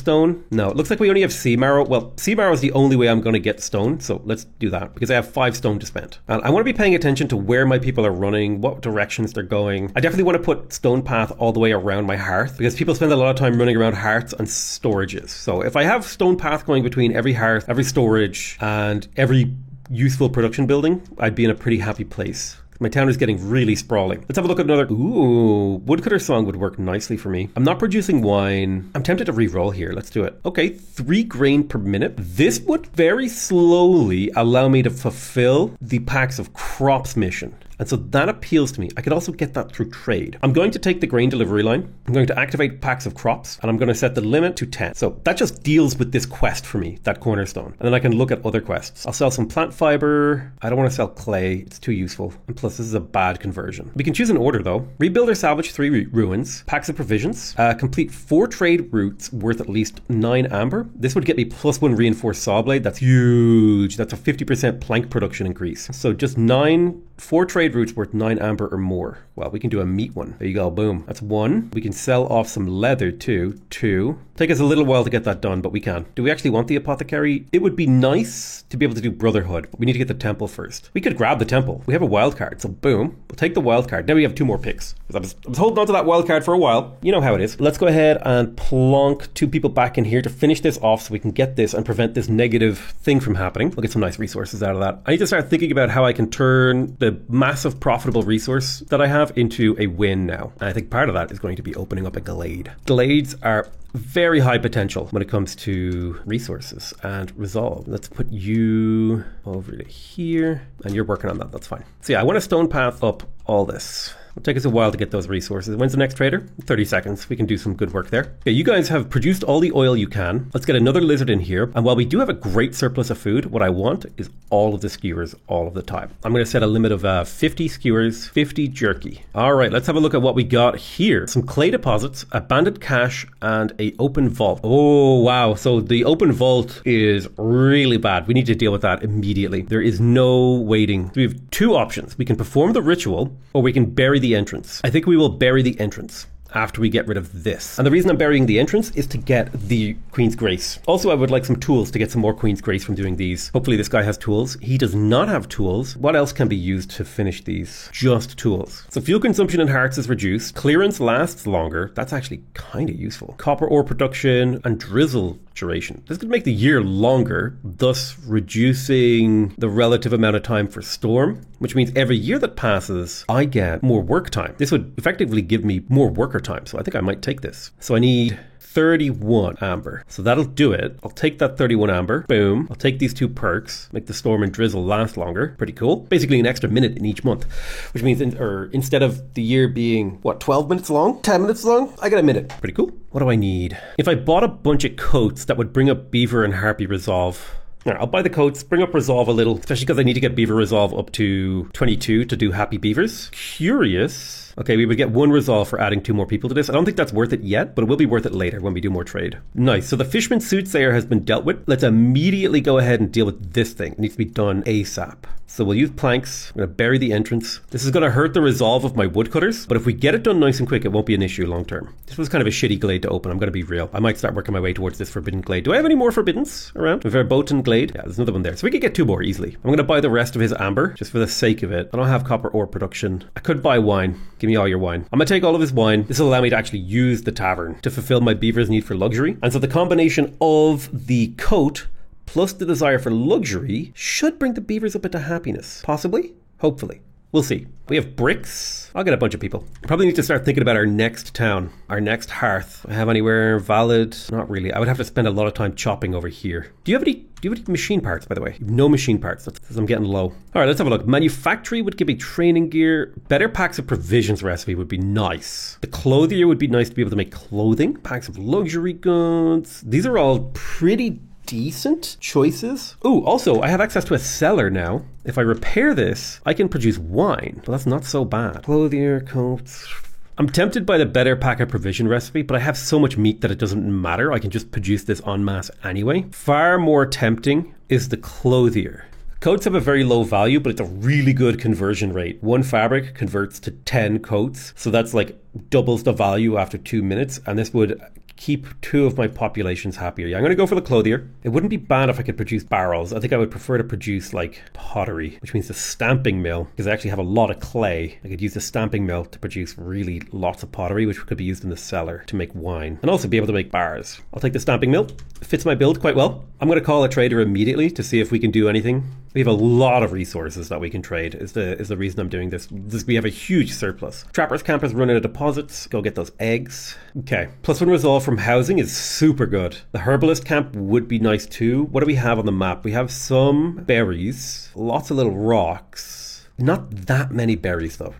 No, it looks like we only have sea marrow. Well, sea marrow is the only way I'm going to get stone, so let's do that because I have 5 stone to spend. And I want to be paying attention to where my people are running, what directions they're going. I definitely want to put stone path all the way around my hearth because people spend a lot of time running around hearths and storages. So if I have stone path going between every hearth, every storage, and every useful production building, I'd be in a pretty happy place. My town is getting really sprawling. Let's have a look at another. Ooh, woodcutter song would work nicely for me. I'm not producing wine. I'm tempted to re-roll here. Let's do it. Okay, 3 grain per minute. This would very slowly allow me to fulfill the packs of crops mission. And so that appeals to me. I could also get that through trade. I'm going to take the grain delivery line. I'm going to activate packs of crops, and I'm going to set the limit to 10. So that just deals with this quest for me, that cornerstone. And then I can look at other quests. I'll sell some plant fiber. I don't want to sell clay. It's too useful. And plus, this is a bad conversion. We can choose an order, though. Rebuild or salvage 3 ruins. Packs of provisions. Complete 4 trade routes worth at least 9 amber. This would get me +1 reinforced saw blade. That's huge. That's a 50% plank production increase. So just 4 trade routes worth 9 amber or more. Well, we can do a meat one. There you go. Boom. That's 1. We can sell off some leather too. 2. Take us a little while to get that done, but we can. Do we actually want the apothecary? It would be nice to be able to do Brotherhood, but we need to get the temple first. We could grab the temple. We have a wild card, so boom. We'll take the wild card. Now we have 2 more picks. I was holding on to that wild card for a while. You know how it is. Let's go ahead and plonk 2 people back in here to finish this off so we can get this and prevent this negative thing from happening. We'll get some nice resources out of that. I need to start thinking about how I can turn the massive profitable resource that I have into a win now. And I think part of that is going to be opening up a glade. Glades are very high potential when it comes to resources and resolve. Let's put you over to here, and you're working on that. That's fine. So yeah, I want to stone path up all this. It'll take us a while to get those resources. When's the next trader? 30 seconds. We can do some good work there. Okay, you guys have produced all the oil you can. Let's get another lizard in here. And while we do have a great surplus of food, what I want is all of the skewers all of the time. I'm going to set a limit of 50 skewers, 50 jerky. All right, let's have a look at what we got here. Some clay deposits, abandoned cache, and a open vault. Oh, wow. So the open vault is really bad. We need to deal with that immediately. There is no waiting. We have 2 options. We can perform the ritual, or we can bury the entrance. I think we will bury the entrance after we get rid of this. And the reason I'm burying the entrance is to get the Queen's Grace. Also, I would like some tools to get some more Queen's Grace from doing these. Hopefully this guy has tools. He does not have tools. What else can be used to finish these? Just tools. So fuel consumption in hearts is reduced. Clearance lasts longer. That's actually kind of useful. Copper ore production and drizzle duration. This could make the year longer, thus reducing the relative amount of time for storm, which means every year that passes, I get more work time. This would effectively give me more worker time, so I think I might take this. So I need 31 amber. So that'll do it. I'll take that 31 amber. Boom. I'll take these 2 perks, make the storm and drizzle last longer. Pretty cool. Basically an extra minute in each month, which means instead of the year being, 12 minutes long? 10 minutes long? I get a minute. Pretty cool. What do I need? If I bought a bunch of coats, that would bring up Beaver and Harpy Resolve. All right, I'll buy the coats, bring up Resolve a little, especially because I need to get Beaver Resolve up to 22 to do Happy Beavers. Curious. Okay, we would get 1 resolve for adding 2 more people to this. I don't think that's worth it yet, but it will be worth it later when we do more trade. Nice. So the Fishman Soothsayer has been dealt with. Let's immediately go ahead and deal with this thing. It needs to be done ASAP. So we'll use planks. I'm going to bury the entrance. This is going to hurt the resolve of my woodcutters, but if we get it done nice and quick, it won't be an issue long term. This was kind of a shitty glade to open. I'm going to be real. I might start working my way towards this forbidden glade. Do I have any more forbiddens around? A Verboten glade? Yeah, there's another one there. So we could get 2 more easily. I'm going to buy the rest of his amber just for the sake of it. I don't have copper ore production. I could buy wine. Give me all your wine. I'm going to take all of his wine. This will allow me to actually use the tavern to fulfill my beaver's need for luxury. And so the combination of the coat plus the desire for luxury should bring the beavers up into happiness. Possibly? Hopefully. We'll see. We have bricks. I'll get a bunch of people. Probably need to start thinking about our next town, our next hearth. I have anywhere valid? Not really. I would have to spend a lot of time chopping over here. Do you have any machine parts, by the way? No machine parts. That's because I'm getting low. All right, let's have a look. Manufactory would give me training gear. Better packs of provisions recipe would be nice. The clothier would be nice to be able to make clothing. Packs of luxury goods. These are all pretty decent choices. Ooh, also, I have access to a cellar now. If I repair this, I can produce wine. Well, that's not so bad. Clothier, coats. I'm tempted by the better pack of provision recipe, but I have so much meat that it doesn't matter. I can just produce this en masse anyway. Far more tempting is the clothier. Coats have a very low value, but it's a really good conversion rate. 1 fabric converts to 10 coats. So that's like doubles the value after 2 minutes. And this would keep 2 of my populations happier. Yeah, I'm going to go for the clothier. It wouldn't be bad if I could produce barrels. I think I would prefer to produce like pottery, which means the stamping mill, because I actually have a lot of clay. I could use the stamping mill to produce really lots of pottery, which could be used in the cellar to make wine and also be able to make bars. I'll take the stamping mill. It fits my build quite well. I'm going to call a trader immediately to see if we can do anything. We have a lot of resources that we can trade is the reason I'm doing this. We have a huge surplus. Trapper's Camp is running out of deposits. Go get those eggs. Okay. +1 resolve from housing is super good. The Herbalist Camp would be nice too. What do we have on the map? We have some berries. Lots of little rocks. Not that many berries though.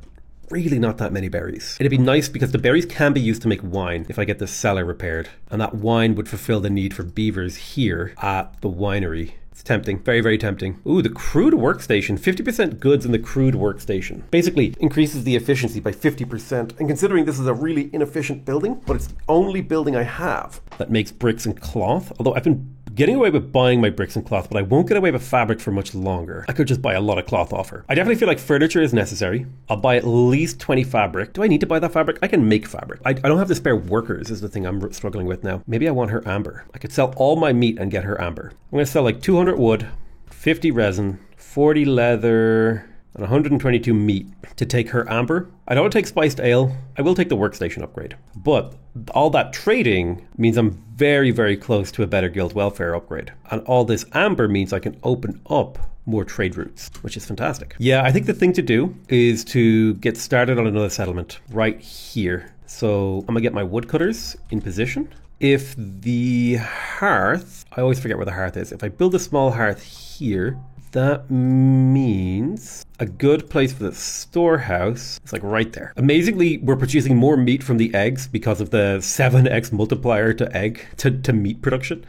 Really not that many berries. It'd be nice because the berries can be used to make wine if I get the cellar repaired. And that wine would fulfill the need for beavers here at the winery. It's tempting. Very, very tempting. Ooh, the crude workstation. 50% goods in the crude workstation. Basically increases the efficiency by 50%. And considering this is a really inefficient building, but it's the only building I have that makes bricks and cloth. Although I've been getting away with buying my bricks and cloth, but I won't get away with fabric for much longer. I could just buy a lot of cloth off her. I definitely feel like furniture is necessary. I'll buy at least 20 fabric. Do I need to buy that fabric? I can make fabric. I don't have the spare workers is the thing I'm struggling with now. Maybe I want her amber. I could sell all my meat and get her amber. I'm going to sell like 200 wood, 50 resin, 40 leather, and 122 meat to take her amber. I don't take spiced ale. I will take the workstation upgrade. But all that trading means I'm very, very close to a better guild welfare upgrade. And all this amber means I can open up more trade routes, which is fantastic. Yeah, I think the thing to do is to get started on another settlement right here. So I'm gonna get my woodcutters in position. If the hearth, I always forget where the hearth is. If I build a small hearth here, that means a good place for the storehouse is like right there. Amazingly, we're producing more meat from the eggs because of the 7x multiplier to egg to meat production.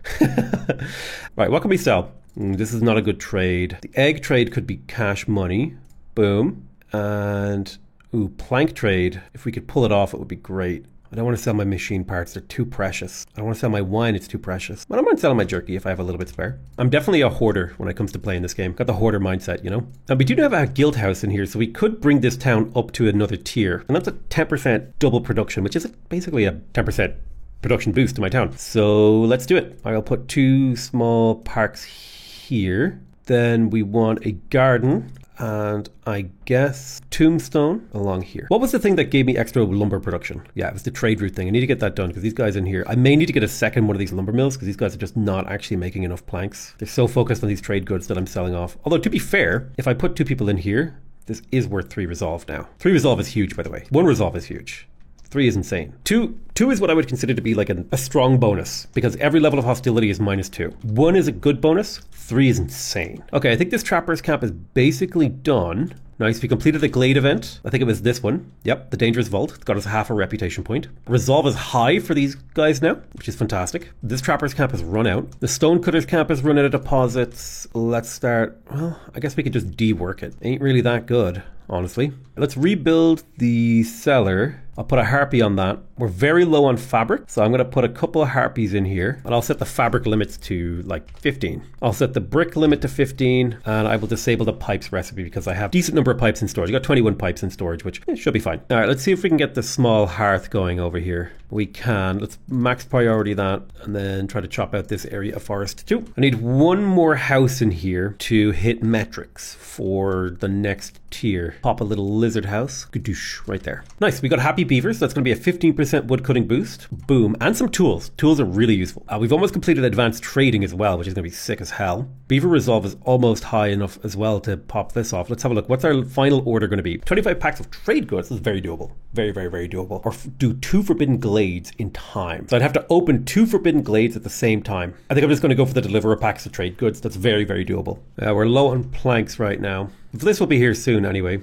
Right, what can we sell? This is not a good trade. The egg trade could be cash money. Boom. And ooh, plank trade. If we could pull it off, it would be great. I don't want to sell my machine parts. They're too precious. I don't want to sell my wine. It's too precious. I don't mind selling my jerky if I have a little bit spare. I'm definitely a hoarder when it comes to playing this game. Got the hoarder mindset, you know? And we do have a guild house in here, so we could bring this town up to another tier. And that's a 10% double production, which is basically a 10% production boost to my town. So let's do it. I'll put 2 small parks here. Then we want a garden. And I guess tombstone along here. What was the thing that gave me extra lumber production? Yeah, it was the trade route thing. I need to get that done because these guys in here, I may need to get a second one of these lumber mills because these guys are just not actually making enough planks. They're so focused on these trade goods that I'm selling off. Although to be fair, if I put 2 people in here, this is worth 3 resolve now. 3 resolve is huge, by the way. 1 resolve is huge. 3 is insane. 2 is what I would consider to be like a strong bonus because every level of hostility is -2. 1 is a good bonus. 3 is insane. Okay, I think this Trapper's Camp is basically done. Nice, we completed the Glade event. I think it was this one. Yep, the Dangerous Vault. It's got us half a reputation point. Resolve is high for these guys now, which is fantastic. This Trapper's Camp has run out. The Stonecutter's Camp has run out of deposits. Let's start, well, I guess we could just dework it. Ain't really that good, honestly. Let's rebuild the cellar. I'll put a harpy on that. We're very low on fabric, so I'm going to put a couple of harpies in here, and I'll set the fabric limits to like 15. I'll set the brick limit to 15, and I will disable the pipes recipe because I have a decent number of pipes in storage. I got 21 pipes in storage, which should be fine. All right, let's see if we can get the small hearth going over here. We can. Let's max priority that, and then try to chop out this area of forest too. I need 1 more house in here to hit metrics for the next tier. Pop a little lizard house. Gadoosh, right there. Nice, we got happy beavers. That's going to be a 15% wood cutting boost. Boom. And some tools. Tools are really useful. We've almost completed advanced trading as well, which is going to be sick as hell. Beaver resolve is almost high enough as well to pop this off. Let's have a look. What's our final order going to be? 25 packs of trade goods. This is very doable. Very, very, very doable. Or do 2 forbidden glades in time. So I'd have to open 2 forbidden glades at the same time. I think I'm just going to go for the deliver packs of trade goods. That's very, very doable. We're low on planks right now. This will be here soon anyway.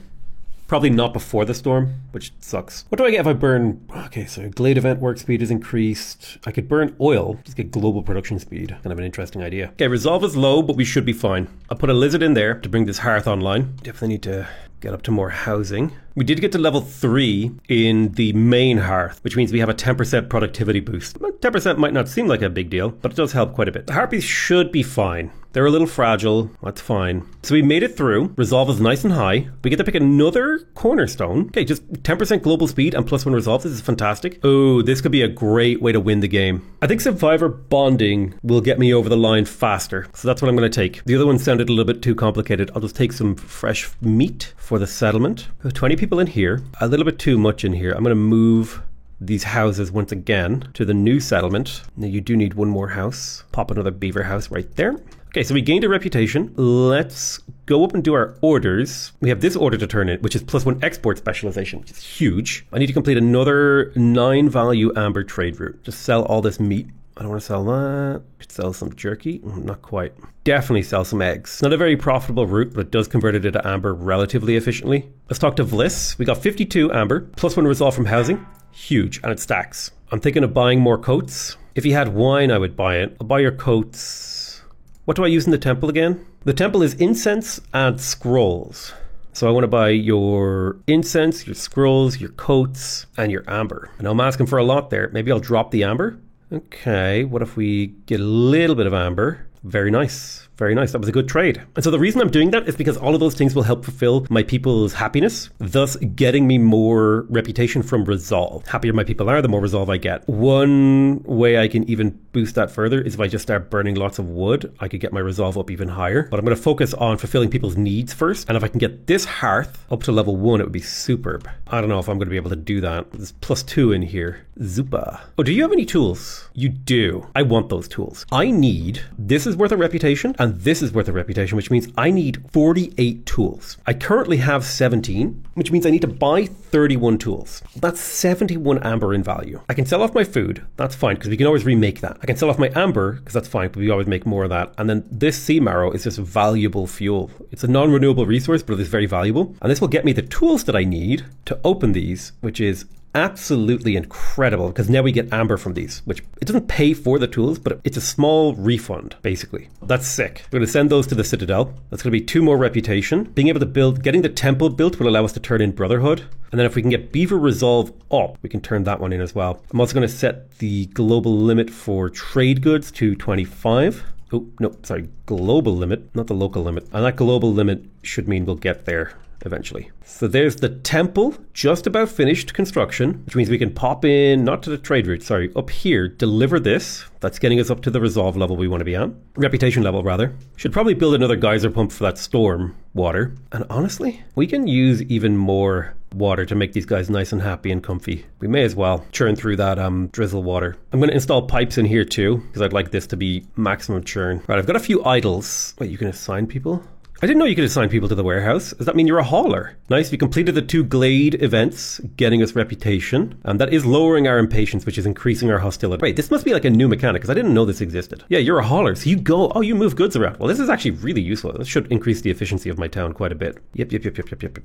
Probably not before the storm, which sucks. What do I get if I burn? Okay, so glade event work speed is increased. I could burn oil, just get global production speed. Kind of an interesting idea. Okay, resolve is low, but we should be fine. I'll put a lizard in there to bring this hearth online. Definitely need to get up to more housing. We did get to level 3 in the main hearth, which means we have a 10% productivity boost. 10% might not seem like a big deal, but it does help quite a bit. The harpies should be fine. They're a little fragile. That's fine. So we made it through. Resolve is nice and high. We get to pick another cornerstone. Okay, just 10% global speed and +1 resolve. This is fantastic. Oh, this could be a great way to win the game. I think survivor bonding will get me over the line faster. So that's what I'm going to take. The other one sounded a little bit too complicated. I'll just take some fresh meat for the settlement. 20 people in here. A little bit too much in here. I'm going to move these houses once again to the new settlement. Now you do need one more house. Pop another beaver house right there. Okay, so we gained a reputation. Let's go up and do our orders. We have this order to turn in, which is +1 export specialization, which is huge. I need to complete another 9 value amber trade route. Just sell all this meat. I don't want to sell that. Could sell some jerky. Not quite. Definitely sell some eggs. Not a very profitable route, but it does convert it into amber relatively efficiently. Let's talk to Vliss. We got 52 amber, +1 resolve from housing. Huge, and it stacks. I'm thinking of buying more coats. If you had wine, I would buy it. I'll buy your coats. What do I use in the temple again? The temple is incense and scrolls. So I want to buy your incense, your scrolls, your coats, and your amber. I know I'm asking for a lot there. Maybe I'll drop the amber. Okay, what if we get a little bit of amber? Very nice. Very nice. That was a good trade. And so the reason I'm doing that is because all of those things will help fulfill my people's happiness, thus getting me more reputation from resolve. Happier my people are, the more resolve I get. One way I can even boost that further is if I just start burning lots of wood, I could get my resolve up even higher. But I'm going to focus on fulfilling people's needs first. And if I can get this hearth up to level 1, it would be superb. I don't know if I'm going to be able to do that. There's +2 in here. Zupa. Oh, do you have any tools? You do. I want those tools. I need, this is worth a reputation, and this is worth a reputation, which means I need 48 tools. I currently have 17, which means I need to buy 31 tools. That's 71 amber in value. I can sell off my food. That's fine, because we can always remake that. I can sell off my amber, because that's fine, but we always make more of that. And then this sea marrow is just valuable fuel. It's a non-renewable resource, but it is very valuable. And this will get me the tools that I need to open these, which is absolutely incredible, because now we get amber from these, which it doesn't pay for the tools, but it's a small refund, basically. That's sick. We're going to send those to the Citadel. That's going to be 2 more reputation. Being able to build, getting the temple built will allow us to turn in Brotherhood. And then if we can get Beaver Resolve up, we can turn that one in as well. I'm also going to set the global limit for trade goods to 25. Oh, no, sorry, global limit, not the local limit. And that global limit should mean we'll get there eventually. So there's the temple, just about finished construction, which means we can pop in, not to the trade route, sorry, up here, deliver this. That's getting us up to the resolve level we want to be on. Reputation level, rather. Should probably build another geyser pump for that storm water. And honestly, we can use even more water to make these guys nice and happy and comfy. We may as well churn through that drizzle water. I'm going to install pipes in here too, because I'd like this to be maximum churn. Right, I've got a few idols. Wait, you can assign people? I didn't know you could assign people to the warehouse. Does that mean you're a hauler? Nice, we completed the 2 glade events, getting us reputation. And that is lowering our impatience, which is increasing our hostility. Wait, this must be like a new mechanic, because I didn't know this existed. Yeah, you're a hauler, so you go, oh, you move goods around. Well, this is actually really useful. This should increase the efficiency of my town quite a bit. Yep.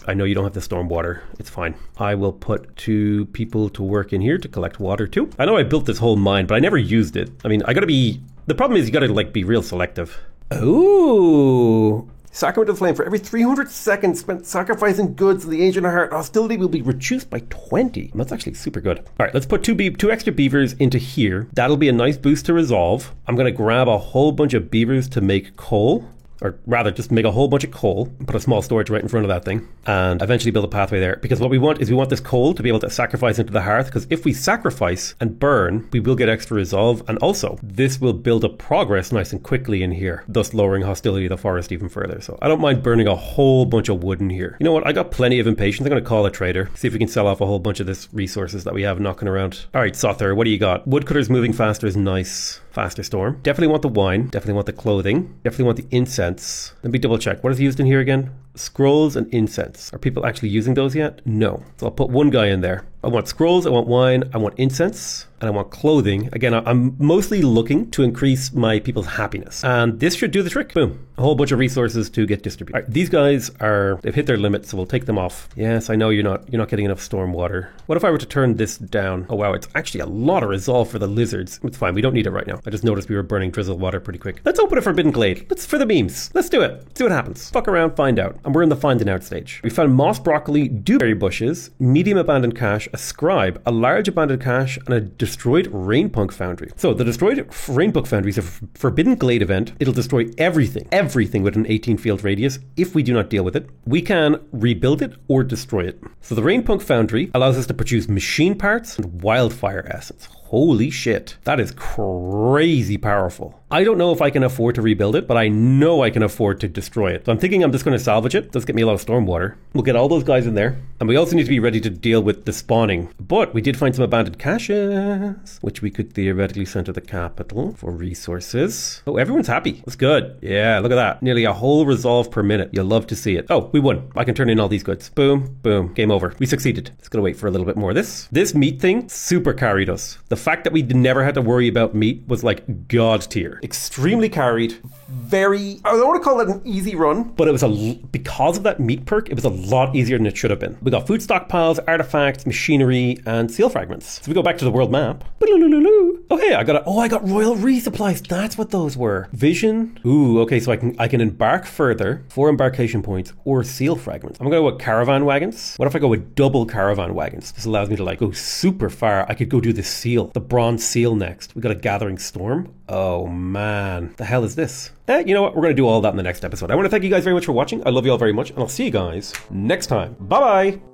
I know you don't have the storm water. It's fine. I will put 2 people to work in here to collect water too. I know I built this whole mine, but I never used it. I mean, the problem is you gotta like be real selective. Ooh. Sacrament of Flame. For every 300 seconds spent sacrificing goods to the Ancient Heart, hostility will be reduced by 20. That's actually super good. All right, let's put 2 extra beavers into here. That'll be a nice boost to resolve. I'm going to grab a whole bunch of beavers to make coal. or rather just make a whole bunch of coal, put a small storage right in front of that thing, and eventually build a pathway there. Because what we want is we want this coal to be able to sacrifice into the hearth, because if we sacrifice and burn, we will get extra resolve, and also this will build up progress nice and quickly in here, thus lowering hostility of the forest even further. So I don't mind burning a whole bunch of wood in here. You know what? I got plenty of impatience. I'm going to call a trader, see if we can sell off a whole bunch of this resources that we have knocking around. All right, Sother, what do you got? Woodcutters moving faster is nice. Faster storm. Definitely want the wine. Definitely want the clothing. Definitely want the incense. Let me double check. What is used in here again? Scrolls and incense. Are people actually using those yet? No. So I'll put one guy in there. I want scrolls, I want wine, I want incense, and I want clothing. Again, I'm mostly looking to increase my people's happiness. And this should do the trick. Boom. A whole bunch of resources to get distributed. All right, these guys they've hit their limit, so we'll take them off. Yes, I know you're not getting enough storm water. What if I were to turn this down? Oh wow, it's actually a lot of resolve for the lizards. It's fine, we don't need it right now. I just noticed we were burning drizzle water pretty quick. Let's open a forbidden glade. Let's for the memes. Let's do it. See what happens. Fuck around, find out. And we're in the finding out stage. We found moss broccoli, dewberry bushes, medium abandoned cache, a scribe, a large abandoned cache, and a destroyed rainpunk foundry. So the destroyed rainpunk foundry is a forbidden glade event. It'll destroy everything with an 18 field radius if we do not deal with it. We can rebuild it or destroy it. So the rainpunk foundry allows us to produce machine parts and wildfire essence. Holy shit, that is crazy powerful. I don't know if I can afford to rebuild it, but I know I can afford to destroy it. So I'm thinking I'm just going to salvage it. Does get me a lot of storm water. We'll get all those guys in there. And we also need to be ready to deal with the spawning. But we did find some abandoned caches, which we could theoretically send to the capital for resources. Oh, everyone's happy. That's good. Yeah, look at that. Nearly a whole resolve per minute. You'll love to see it. Oh, we won. I can turn in all these goods. Boom, boom. Game over. We succeeded. Just going to wait for a little bit more of this. This meat thing super carried us. The fact that we never had to worry about meat was like god tier. Extremely carried. Very, I don't want to call it an easy run, but it was because of that meat perk, it was a lot easier than it should have been. We got food stockpiles, artifacts, machinery, and seal fragments. So we go back to the world map. Oh hey, I got royal resupplies. That's what those were. Vision. Ooh, okay, so I can embark further for embarkation points or seal fragments. I'm gonna go with caravan wagons. What if I go with double caravan wagons? This allows me to like go super far. I could go do the seal, the bronze seal next. We got a gathering storm. Oh man, the hell is this? You know what? We're going to do all that in the next episode. I want to thank you guys very much for watching. I love you all very much, and I'll see you guys next time. Bye-bye!